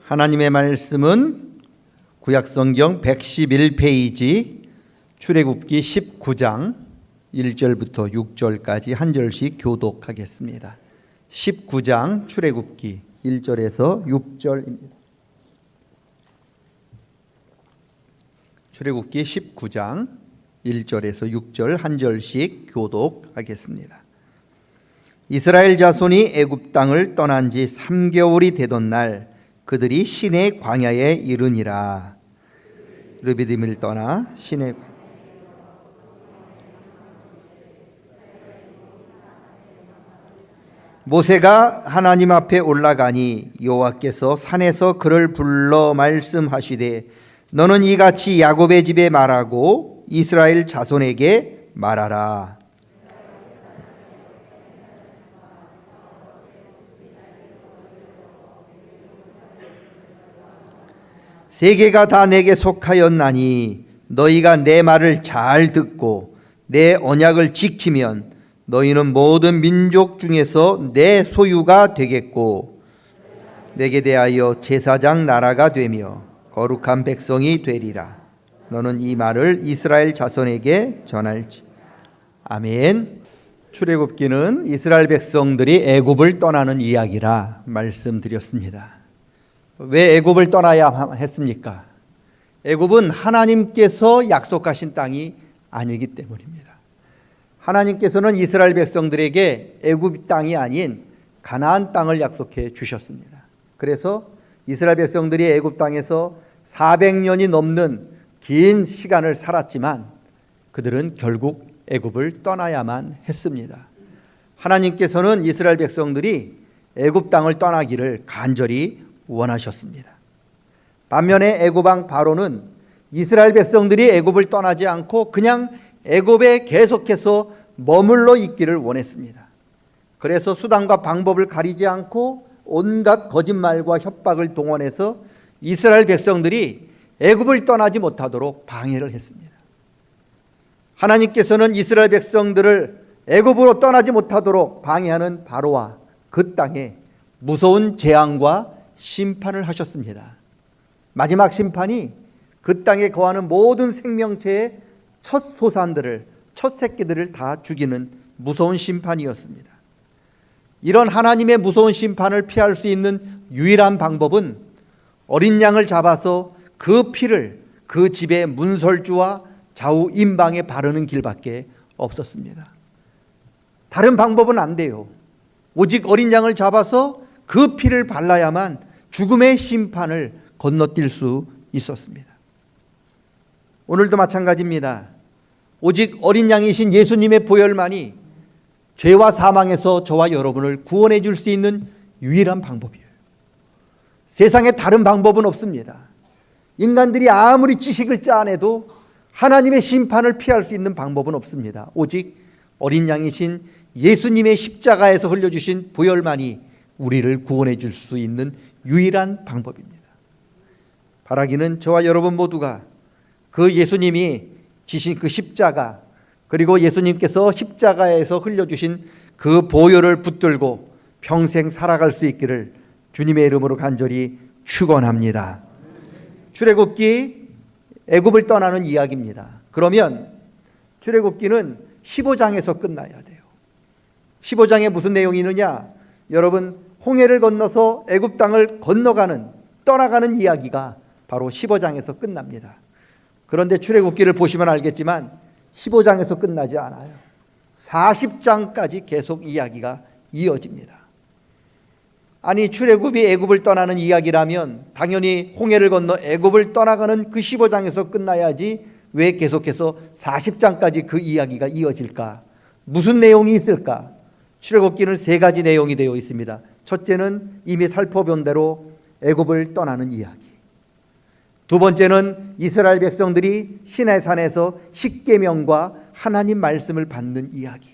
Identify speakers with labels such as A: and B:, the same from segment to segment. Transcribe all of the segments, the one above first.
A: 하나님의 말씀은 구약성경 111페이지 출애굽기 19장 1절부터 6절까지 한 절씩 교독하겠습니다. 19장 출애굽기 1절에서 6절입니다. 출애굽기 19장 1절에서 6절 한 절씩 교독하겠습니다. 이스라엘 자손이 애굽 땅을 떠난 지 3개월이 되던 날 그들이 시내 광야에 이르니라. 르비딤을 떠나 시내 모세가 하나님 앞에 올라가니 여호와께서 산에서 그를 불러 말씀하시되 너는 이같이 야곱의 집에 말하고 이스라엘 자손에게 말하라. 세계가 다 내게 속하였나니 너희가 내 말을 잘 듣고 내 언약을 지키면 너희는 모든 민족 중에서 내 소유가 되겠고 내게 대하여 제사장 나라가 되며 거룩한 백성이 되리라. 너는 이 말을 이스라엘 자손에게 전할지. 아멘. 출애굽기는 이스라엘 백성들이 애굽을 떠나는 이야기라 말씀드렸습니다. 왜 애굽을 떠나야 했습니까? 애굽은 하나님께서 약속하신 땅이 아니기 때문입니다. 하나님께서는 이스라엘 백성들에게 애굽 땅이 아닌 가나안 땅을 약속해 주셨습니다. 그래서 이스라엘 백성들이 애굽 땅에서 400년이 넘는 긴 시간을 살았지만 그들은 결국 애굽을 떠나야만 했습니다. 하나님께서는 이스라엘 백성들이 애굽 땅을 떠나기를 간절히 원하셨습니다. 반면에 애굽 왕 바로는 이스라엘 백성들이 애굽을 떠나지 않고 그냥 애굽에 계속해서 머물러 있기를 원했습니다. 그래서 수단과 방법을 가리지 않고 온갖 거짓말과 협박을 동원해서 이스라엘 백성들이 애굽을 떠나지 못하도록 방해를 했습니다. 하나님께서는 이스라엘 백성들을 애굽으로 떠나지 못하도록 방해하는 바로와 그 땅에 무서운 재앙과 심판을 하셨습니다. 마지막 심판이 그 땅에 거하는 모든 생명체의 첫 소산들을, 첫 새끼들을 다 죽이는 무서운 심판이었습니다. 이런 하나님의 무서운 심판을 피할 수 있는 유일한 방법은 어린 양을 잡아서 그 피를 그 집의 문설주와 좌우 임방에 바르는 길밖에 없었습니다. 다른 방법은 안 돼요. 오직 어린 양을 잡아서 그 피를 발라야만 죽음의 심판을 건너뛸 수 있었습니다. 오늘도 마찬가지입니다. 오직 어린 양이신 예수님의 보혈만이 죄와 사망에서 저와 여러분을 구원해 줄 수 있는 유일한 방법이에요. 세상에 다른 방법은 없습니다. 인간들이 아무리 지식을 짜내도 하나님의 심판을 피할 수 있는 방법은 없습니다. 오직 어린 양이신 예수님의 십자가에서 흘려주신 보혈만이 우리를 구원해 줄 수 있는 유일한 방법입니다. 바라기는 저와 여러분 모두가 그 예수님이 지신 그 십자가, 그리고 예수님께서 십자가에서 흘려주신 그 보혈을 붙들고 평생 살아갈 수 있기를 주님의 이름으로 간절히 축원합니다. 출애굽기 애굽을 떠나는 이야기입니다. 그러면 출애굽기는 15장에서 끝나야 돼요. 15장에 무슨 내용이 있느냐? 여러분, 홍해를 건너서 애굽 땅을 떠나가는 이야기가 바로 15장에서 끝납니다. 그런데 출애굽기를 보시면 알겠지만 15장에서 끝나지 않아요. 40장까지 계속 이야기가 이어집니다. 아니, 출애굽이 애굽을 떠나는 이야기라면 당연히 홍해를 건너 애굽을 떠나가는 그 15장에서 끝나야지 왜 계속해서 40장까지 그 이야기가 이어질까? 무슨 내용이 있을까? 출애굽기는 3가지 내용이 되어 있습니다. 첫째는 이미 살펴본 대로 애굽을 떠나는 이야기. 두 번째는 이스라엘 백성들이 시내산에서 십계명과 하나님 말씀을 받는 이야기.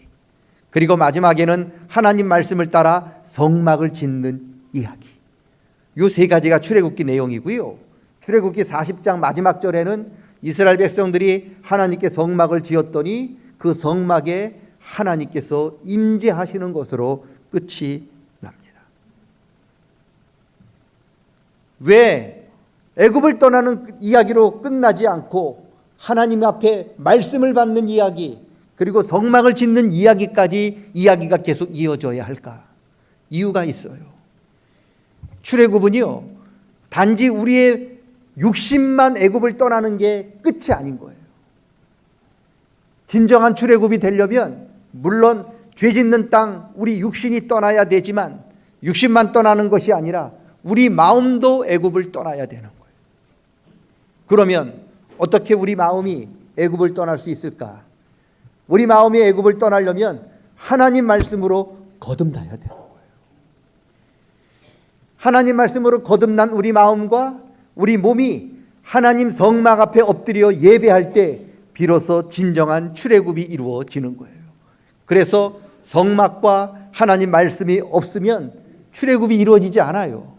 A: 그리고 마지막에는 하나님 말씀을 따라 성막을 짓는 이야기. 이 3가지가 출애굽기 내용이고요. 출애굽기 40장 마지막 절에는 이스라엘 백성들이 하나님께 성막을 지었더니 그 성막에 하나님께서 임재하시는 것으로 끝이 납니다. 왜 애굽을 떠나는 이야기로 끝나지 않고 하나님 앞에 말씀을 받는 이야기, 그리고 성막을 짓는 이야기까지 이야기가 계속 이어져야 할까? 이유가 있어요. 출애굽은요, 단지 우리의 육신만 애굽을 떠나는 게 끝이 아닌 거예요. 진정한 출애굽이 되려면 물론 죄 짓는 땅 우리 육신이 떠나야 되지만 육신만 떠나는 것이 아니라 우리 마음도 애굽을 떠나야 되는 거예요. 그러면 어떻게 우리 마음이 애굽을 떠날 수 있을까? 우리 마음이 애굽을 떠나려면 하나님 말씀으로 거듭나야 되는 거예요. 하나님 말씀으로 거듭난 우리 마음과 우리 몸이 하나님 성막 앞에 엎드려 예배할 때 비로소 진정한 출애굽이 이루어지는 거예요. 그래서 성막과 하나님 말씀이 없으면 출애굽이 이루어지지 않아요.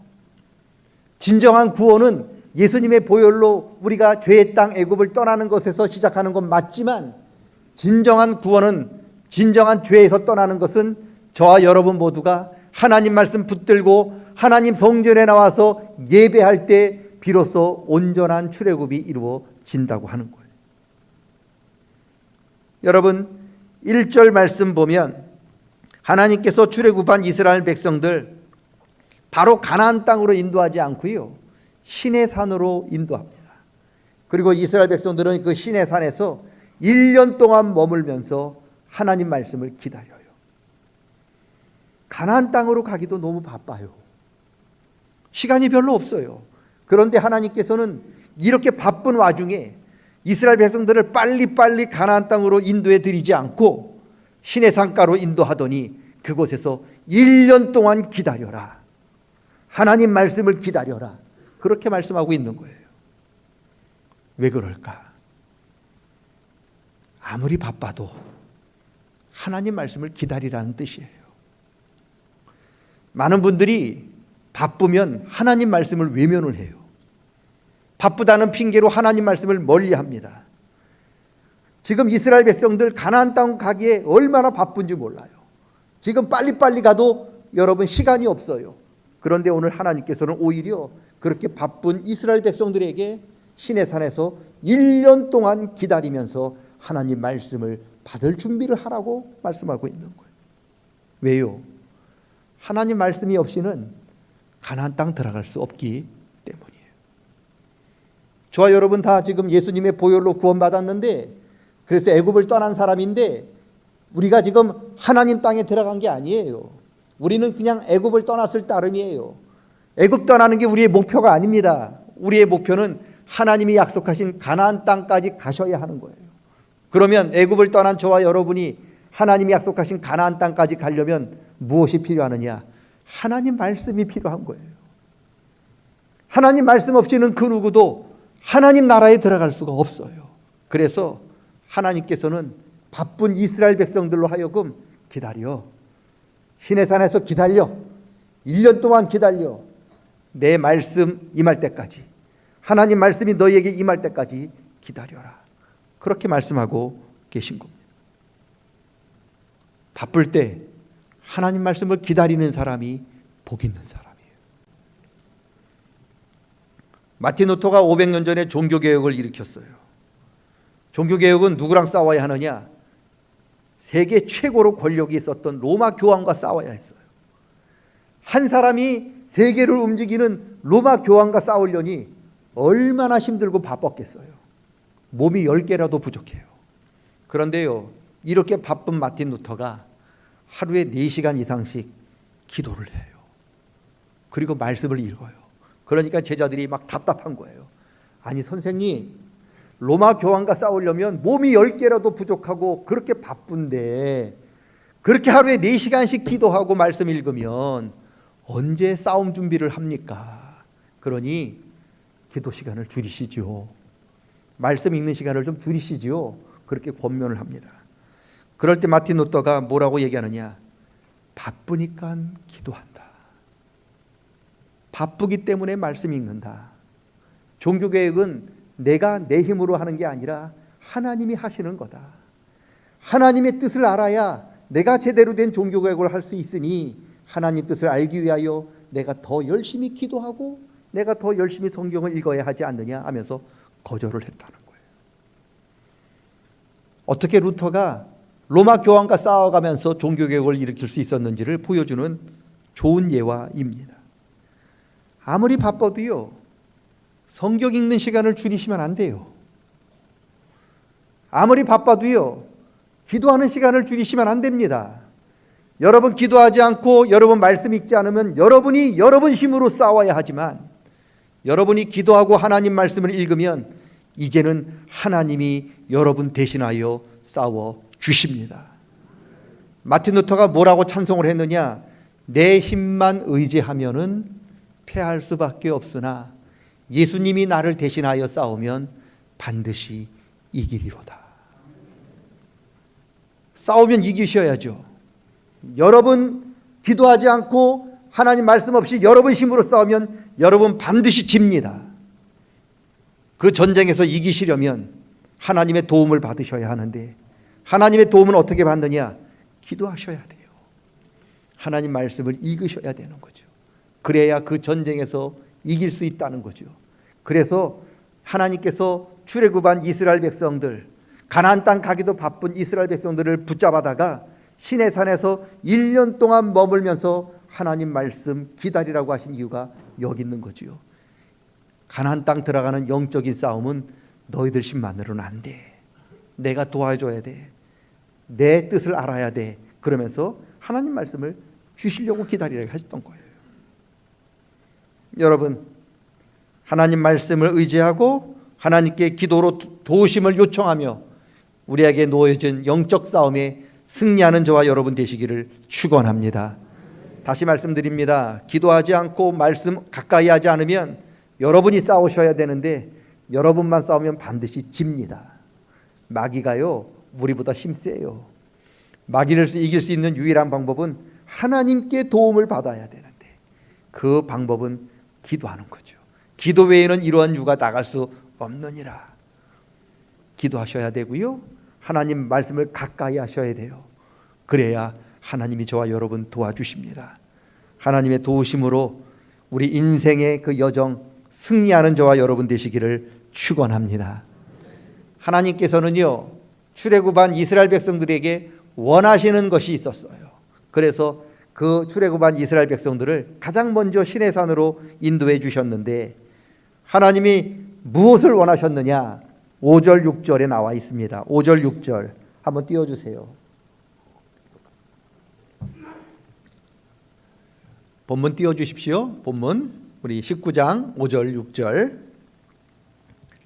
A: 진정한 구원은 예수님의 보혈로 우리가 죄의 땅 애굽을 떠나는 것에서 시작하는 건 맞지만, 진정한 구원은, 진정한 죄에서 떠나는 것은 저와 여러분 모두가 하나님 말씀 붙들고 하나님 성전에 나와서 예배할 때 비로소 온전한 출애굽이 이루어진다고 하는 거예요. 여러분, 1절 말씀 보면 하나님께서 출애굽한 이스라엘 백성들 바로 가나안 땅으로 인도하지 않고요, 시내 산으로 인도합니다. 그리고 이스라엘 백성들은 그 시내 산에서 1년 동안 머물면서 하나님 말씀을 기다려요. 가나안 땅으로 가기도 너무 바빠요. 시간이 별로 없어요. 그런데 하나님께서는 이렇게 바쁜 와중에 이스라엘 백성들을 빨리빨리 가나안 땅으로 인도해 드리지 않고 시내 산가로 인도하더니 그곳에서 1년 동안 기다려라. 하나님 말씀을 기다려라. 그렇게 말씀하고 있는 거예요. 왜 그럴까? 아무리 바빠도 하나님 말씀을 기다리라는 뜻이에요. 많은 분들이 바쁘면 하나님 말씀을 외면을 해요. 바쁘다는 핑계로 하나님 말씀을 멀리합니다. 지금 이스라엘 백성들 가나안 땅 가기에 얼마나 바쁜지 몰라요. 지금 빨리빨리 가도 여러분 시간이 없어요. 그런데 오늘 하나님께서는 오히려 그렇게 바쁜 이스라엘 백성들에게 시내산에서 1년 동안 기다리면서 하나님 말씀을 받을 준비를 하라고 말씀하고 있는 거예요. 왜요? 하나님 말씀이 없이는 가나안 땅 들어갈 수 없기 때문이에요. 저와 여러분 다 지금 예수님의 보혈로 구원받았는데, 그래서 애굽을 떠난 사람인데 우리가 지금 하나님 땅에 들어간 게 아니에요. 우리는 그냥 애굽을 떠났을 따름이에요. 애굽 떠나는 게 우리의 목표가 아닙니다. 우리의 목표는 하나님이 약속하신 가나안 땅까지 가셔야 하는 거예요. 그러면 애굽을 떠난 저와 여러분이 하나님이 약속하신 가나안 땅까지 가려면 무엇이 필요하느냐? 하나님 말씀이 필요한 거예요. 하나님 말씀 없이는 그 누구도 하나님 나라에 들어갈 수가 없어요. 그래서 하나님께서는 바쁜 이스라엘 백성들로 하여금 기다려. 시내산에서 기다려. 1년 동안 기다려. 내 말씀 임할 때까지, 하나님 말씀이 너희에게 임할 때까지 기다려라. 그렇게 말씀하고 계신 겁니다. 바쁠 때 하나님 말씀을 기다리는 사람이 복 있는 사람이에요. 마틴 루터가 500년 전에 종교개혁을 일으켰어요. 종교개혁은 누구랑 싸워야 하느냐? 세계 최고로 권력이 있었던 로마 교황과 싸워야 했어요. 한 사람이 세계를 움직이는 로마 교황과 싸우려니 얼마나 힘들고 바빴겠어요. 몸이 10개라도 부족해요. 그런데요, 이렇게 바쁜 마틴 루터가 하루에 4시간 이상씩 기도를 해요. 그리고 말씀을 읽어요. 그러니까 제자들이 막 답답한 거예요. 아니 선생님, 로마 교황과 싸우려면 몸이 10개라도 부족하고 그렇게 바쁜데 그렇게 하루에 4시간씩 기도하고 말씀 읽으면 언제 싸움 준비를 합니까? 그러니 기도 시간을 줄이시죠. 말씀 읽는 시간을 좀 줄이시죠. 그렇게 권면을 합니다. 그럴 때 마틴 루터가 뭐라고 얘기하느냐? 바쁘니까 기도한다. 바쁘기 때문에 말씀 읽는다. 종교개혁은 내가 내 힘으로 하는 게 아니라 하나님이 하시는 거다. 하나님의 뜻을 알아야 내가 제대로 된 종교개혁을 할 수 있으니 하나님 뜻을 알기 위하여 내가 더 열심히 기도하고 내가 더 열심히 성경을 읽어야 하지 않느냐 하면서 거절을 했다는 거예요. 어떻게 루터가 로마 교황과 싸워가면서 종교개혁을 일으킬 수 있었는지를 보여주는 좋은 예화입니다. 아무리 바빠도요, 성경 읽는 시간을 줄이시면 안 돼요. 아무리 바빠도요, 기도하는 시간을 줄이시면 안 됩니다. 여러분 기도하지 않고 여러분 말씀 읽지 않으면 여러분이 여러분 힘으로 싸워야 하지만, 여러분이 기도하고 하나님 말씀을 읽으면 이제는 하나님이 여러분 대신하여 싸워 주십니다. 마틴 루터가 뭐라고 찬송을 했느냐? 내 힘만 의지하면은 패할 수밖에 없으나 예수님이 나를 대신하여 싸우면 반드시 이기리로다. 싸우면 이기셔야죠. 여러분 기도하지 않고 하나님 말씀 없이 여러분 힘으로 싸우면 여러분 반드시 집니다. 그 전쟁에서 이기시려면 하나님의 도움을 받으셔야 하는데, 하나님의 도움은 어떻게 받느냐? 기도하셔야 돼요. 하나님 말씀을 읽으셔야 되는 거죠. 그래야 그 전쟁에서 이길 수 있다는 거죠. 그래서 하나님께서 출애굽한 이스라엘 백성들, 가나안 땅 가기도 바쁜 이스라엘 백성들을 붙잡아다가 시내산에서 1년 동안 머물면서 하나님 말씀 기다리라고 하신 이유가 여기 있는 거지요. 가나안 땅 들어가는 영적인 싸움은 너희들 힘만으로는 안 돼. 내가 도와줘야 돼. 내 뜻을 알아야 돼. 그러면서 하나님 말씀을 주시려고 기다리라고 하셨던 거예요. 여러분, 하나님 말씀을 의지하고 하나님께 기도로 도우심을 요청하며 우리에게 놓여진 영적 싸움에 승리하는 저와 여러분 되시기를 축원합니다. 다시 말씀드립니다. 기도하지 않고 말씀 가까이 하지 않으면 여러분이 싸우셔야 되는데 여러분만 싸우면 반드시 집니다. 마귀가요, 우리보다 힘세요. 마귀를 이길 수 있는 유일한 방법은 하나님께 도움을 받아야 되는데 그 방법은 기도하는 거죠. 기도 외에는 이러한 유가 나갈 수 없느니라. 기도하셔야 되고요, 하나님 말씀을 가까이 하셔야 돼요. 그래야 하나님이 저와 여러분 도와주십니다. 하나님의 도우심으로 우리 인생의 그 여정 승리하는 저와 여러분 되시기를 축원합니다. 하나님께서는요, 출애굽한 이스라엘 백성들에게 원하시는 것이 있었어요. 그래서 그 출애굽한 이스라엘 백성들을 가장 먼저 시내산으로 인도해 주셨는데, 하나님이 무엇을 원하셨느냐? 5절 6절에 나와 있습니다. 5절 6절 한번 띄워주세요. 본문 띄워주십시오. 본문 우리 19장 5절 6절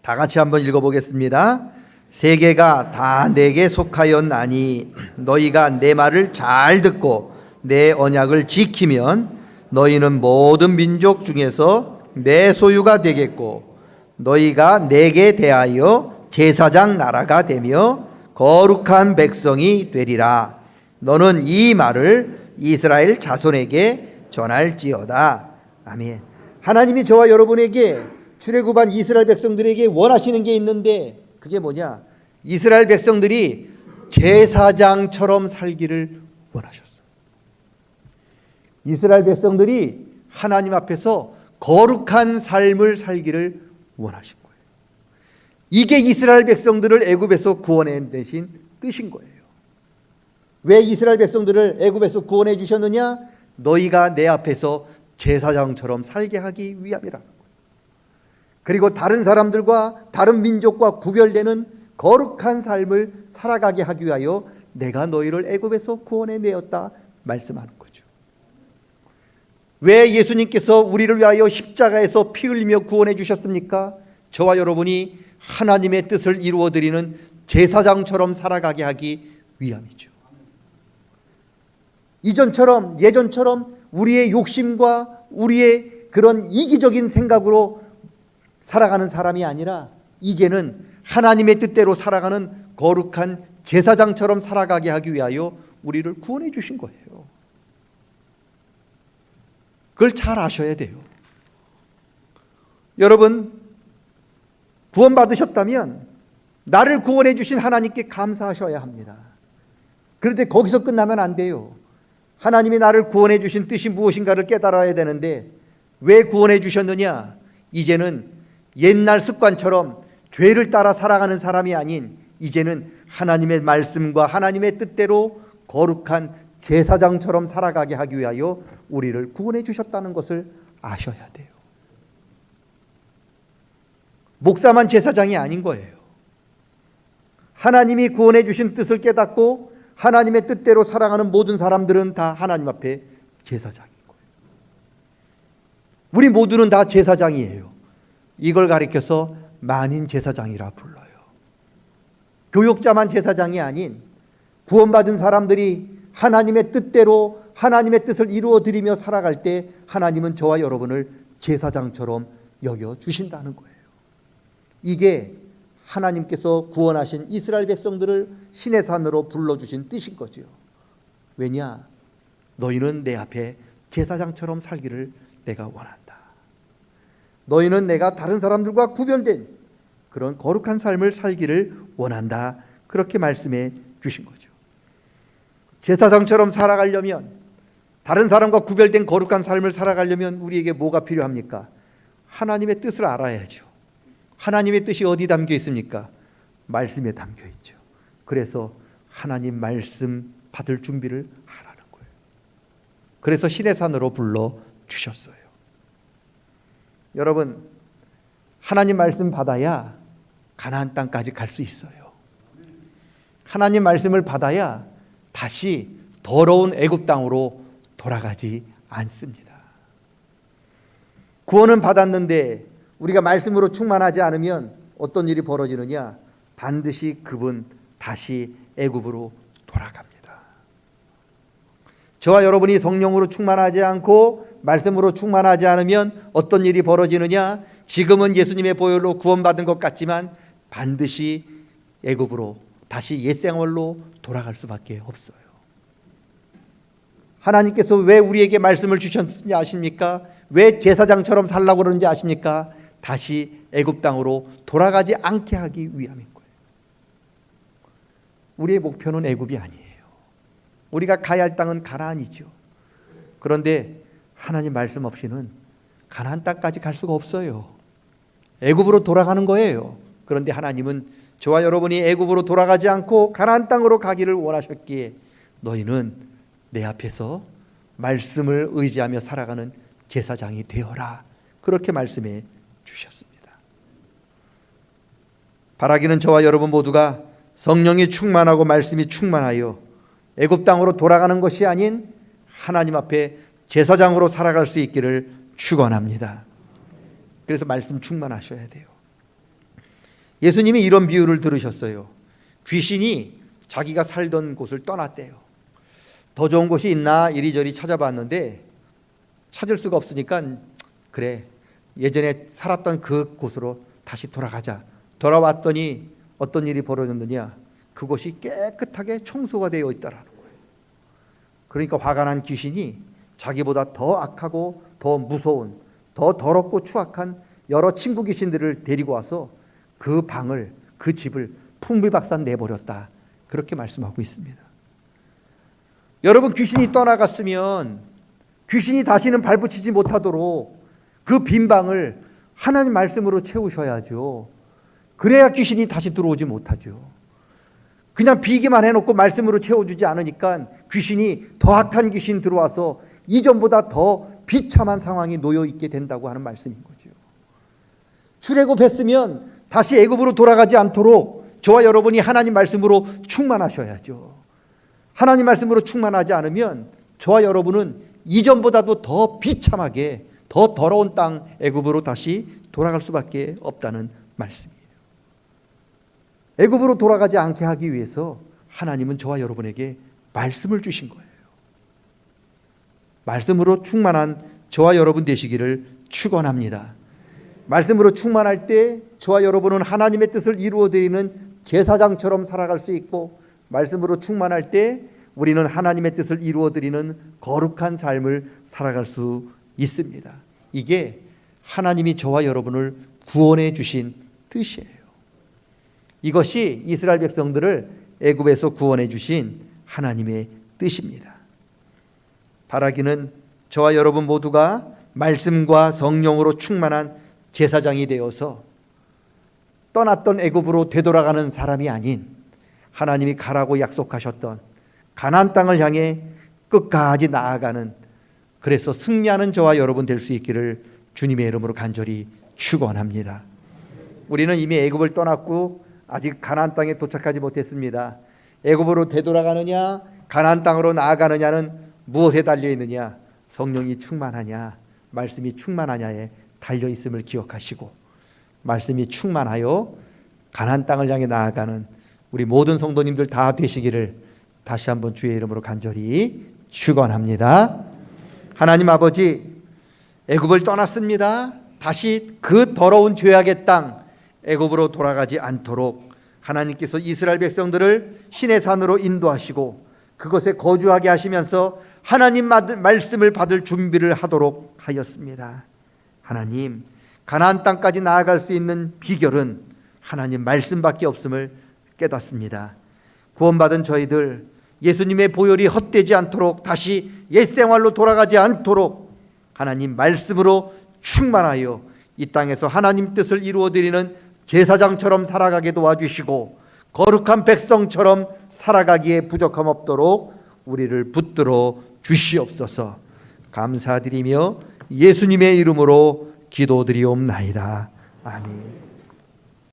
A: 다 같이 한번 읽어보겠습니다. 세계가 다 내게 속하였나니 너희가 내 말을 잘 듣고 내 언약을 지키면 너희는 모든 민족 중에서 내 소유가 되겠고 너희가 내게 대하여 제사장 나라가 되며 거룩한 백성이 되리라. 너는 이 말을 이스라엘 자손에게 전할지어다. 아멘. 하나님이 저와 여러분에게 출애굽한 이스라엘 백성들에게 원하시는 게 있는데 그게 뭐냐? 이스라엘 백성들이 제사장처럼 살기를 원하셨어요. 이스라엘 백성들이 하나님 앞에서 거룩한 삶을 살기를 원하신 거예요. 이게 이스라엘 백성들을 애굽에서 구원해내신 뜻인 거예요. 왜 이스라엘 백성들을 애굽에서 구원해 주셨느냐? 너희가 내 앞에서 제사장처럼 살게 하기 위함이라는 거예요. 그리고 다른 사람들과 다른 민족과 구별되는 거룩한 삶을 살아가게 하기 위하여 내가 너희를 애굽에서 구원해내었다 말씀하는 거죠. 왜 예수님께서 우리를 위하여 십자가에서 피 흘리며 구원해 주셨습니까? 저와 여러분이 하나님의 뜻을 이루어드리는 제사장처럼 살아가게 하기 위함이죠. 예전처럼 우리의 욕심과 우리의 그런 이기적인 생각으로 살아가는 사람이 아니라 이제는 하나님의 뜻대로 살아가는 거룩한 제사장처럼 살아가게 하기 위하여 우리를 구원해 주신 거예요. 그걸 잘 아셔야 돼요. 여러분, 구원받으셨다면 나를 구원해 주신 하나님께 감사하셔야 합니다. 그런데 거기서 끝나면 안 돼요. 하나님이 나를 구원해 주신 뜻이 무엇인가를 깨달아야 되는데 왜 구원해 주셨느냐? 이제는 옛날 습관처럼 죄를 따라 살아가는 사람이 아닌 이제는 하나님의 말씀과 하나님의 뜻대로 거룩한 제사장처럼 살아가게 하기 위하여 우리를 구원해 주셨다는 것을 아셔야 돼요. 목사만 제사장이 아닌 거예요. 하나님이 구원해 주신 뜻을 깨닫고 하나님의 뜻대로 살아가는 모든 사람들은 다 하나님 앞에 제사장인 거예요. 우리 모두는 다 제사장이에요. 이걸 가리켜서 만인 제사장이라 불러요. 교역자만 제사장이 아닌 구원받은 사람들이 하나님의 뜻대로 하나님의 뜻을 이루어 드리며 살아갈 때 하나님은 저와 여러분을 제사장처럼 여겨 주신다는 거예요. 이게 하나님께서 구원하신 이스라엘 백성들을 신의 산으로 불러주신 뜻인 거죠. 왜냐? 너희는 내 앞에 제사장처럼 살기를 내가 원한다. 너희는 내가 다른 사람들과 구별된 그런 거룩한 삶을 살기를 원한다. 그렇게 말씀해 주신 거죠. 제사장처럼 살아가려면, 다른 사람과 구별된 거룩한 삶을 살아가려면 우리에게 뭐가 필요합니까? 하나님의 뜻을 알아야죠. 하나님의 뜻이 어디 담겨 있습니까? 말씀에 담겨 있죠. 그래서 하나님 말씀 받을 준비를 하라는 거예요. 그래서 신의 산으로 불러주셨어요. 여러분, 하나님 말씀 받아야 가나안 땅까지 갈 수 있어요. 하나님 말씀을 받아야 다시 더러운 애굽 땅으로 돌아가지 않습니다. 구원은 받았는데 우리가 말씀으로 충만하지 않으면 어떤 일이 벌어지느냐? 반드시 그분 다시 애굽으로 돌아갑니다. 저와 여러분이 성령으로 충만하지 않고 말씀으로 충만하지 않으면 어떤 일이 벌어지느냐? 지금은 예수님의 보혈로 구원받은 것 같지만 반드시 애굽으로 다시 옛생활로 돌아갈 수밖에 없어요. 하나님께서 왜 우리에게 말씀을 주셨는지 아십니까? 왜 제사장처럼 살라고 그러는지 아십니까? 다시 애굽 땅으로 돌아가지 않게 하기 위함인 거예요. 우리의 목표는 애굽이 아니에요. 우리가 가야 할 땅은 가나안이죠. 그런데 하나님 말씀 없이는 가나안 땅까지 갈 수가 없어요. 애굽으로 돌아가는 거예요. 그런데 하나님은 저와 여러분이 애굽으로 돌아가지 않고 가나안 땅으로 가기를 원하셨기에 너희는 내 앞에서 말씀을 의지하며 살아가는 제사장이 되어라. 그렇게 말씀해 주셨습니다. 바라기는 저와 여러분 모두가 성령이 충만하고 말씀이 충만하여 애굽 땅으로 돌아가는 것이 아닌 하나님 앞에 제사장으로 살아갈 수 있기를 축원합니다. 그래서 말씀 충만하셔야 돼요. 예수님이 이런 비유를 들으셨어요. 귀신이 자기가 살던 곳을 떠났대요. 더 좋은 곳이 있나 이리저리 찾아봤는데 찾을 수가 없으니까 그래, 예전에 살았던 그 곳으로 다시 돌아가자. 돌아왔더니 어떤 일이 벌어졌느냐? 그곳이 깨끗하게 청소가 되어 있다라는 거예요. 그러니까 화가 난 귀신이 자기보다 더 악하고 더 무서운, 더 더럽고 추악한 여러 친구 귀신들을 데리고 와서 그 방을, 그 집을 풍비박산 내버렸다. 그렇게 말씀하고 있습니다. 여러분, 귀신이 떠나갔으면 귀신이 다시는 발붙이지 못하도록 그 빈 방을 하나님 말씀으로 채우셔야죠. 그래야 귀신이 다시 들어오지 못하죠. 그냥 비기만 해놓고 말씀으로 채워주지 않으니까 귀신이 더 악한 귀신 들어와서 이전보다 더 비참한 상황에 놓여 있게 된다고 하는 말씀인 거죠. 출애굽했으면 다시 애굽으로 돌아가지 않도록 저와 여러분이 하나님 말씀으로 충만하셔야죠. 하나님 말씀으로 충만하지 않으면 저와 여러분은 이전보다도 더 비참하게 더 더러운 땅 애굽으로 다시 돌아갈 수밖에 없다는 말씀이에요. 애굽으로 돌아가지 않게 하기 위해서 하나님은 저와 여러분에게 말씀을 주신 거예요. 말씀으로 충만한 저와 여러분 되시기를 축원합니다. 말씀으로 충만할 때 저와 여러분은 하나님의 뜻을 이루어드리는 제사장처럼 살아갈 수 있고, 말씀으로 충만할 때 우리는 하나님의 뜻을 이루어드리는 거룩한 삶을 살아갈 수 있습니다. 이게 하나님이 저와 여러분을 구원해 주신 뜻이에요. 이것이 이스라엘 백성들을 애굽에서 구원해 주신 하나님의 뜻입니다. 바라기는 저와 여러분 모두가 말씀과 성령으로 충만한 제사장이 되어서 떠났던 애굽으로 되돌아가는 사람이 아닌 하나님이 가라고 약속하셨던 가나안 땅을 향해 끝까지 나아가는, 그래서 승리하는 저와 여러분 될 수 있기를 주님의 이름으로 간절히 축원합니다. 우리는 이미 애굽을 떠났고 아직 가나안 땅에 도착하지 못했습니다. 애굽으로 되돌아가느냐 가나안 땅으로 나아가느냐는 무엇에 달려 있느냐? 성령이 충만하냐 말씀이 충만하냐에 달려 있음을 기억하시고, 말씀이 충만하여 가나안 땅을 향해 나아가는 우리 모든 성도님들 다 되시기를 다시 한번 주의 이름으로 간절히 축원합니다. 하나님 아버지, 애굽을 떠났습니다. 다시 그 더러운 죄악의 땅 애굽으로 돌아가지 않도록 하나님께서 이스라엘 백성들을 신의 산으로 인도하시고 그것에 거주하게 하시면서 하나님 말씀을 받을 준비를 하도록 하였습니다. 하나님, 가나안 땅까지 나아갈 수 있는 비결은 하나님 말씀밖에 없음을 깨닫습니다. 구원받은 저희들 예수님의 보혈이 헛되지 않도록, 다시 옛 생활로 돌아가지 않도록 하나님 말씀으로 충만하여 이 땅에서 하나님 뜻을 이루어드리는 제사장처럼 살아가게 도와주시고 거룩한 백성처럼 살아가기에 부족함 없도록 우리를 붙들어 주시옵소서. 감사드리며 예수님의 이름으로 기도드리옵나이다. 아멘.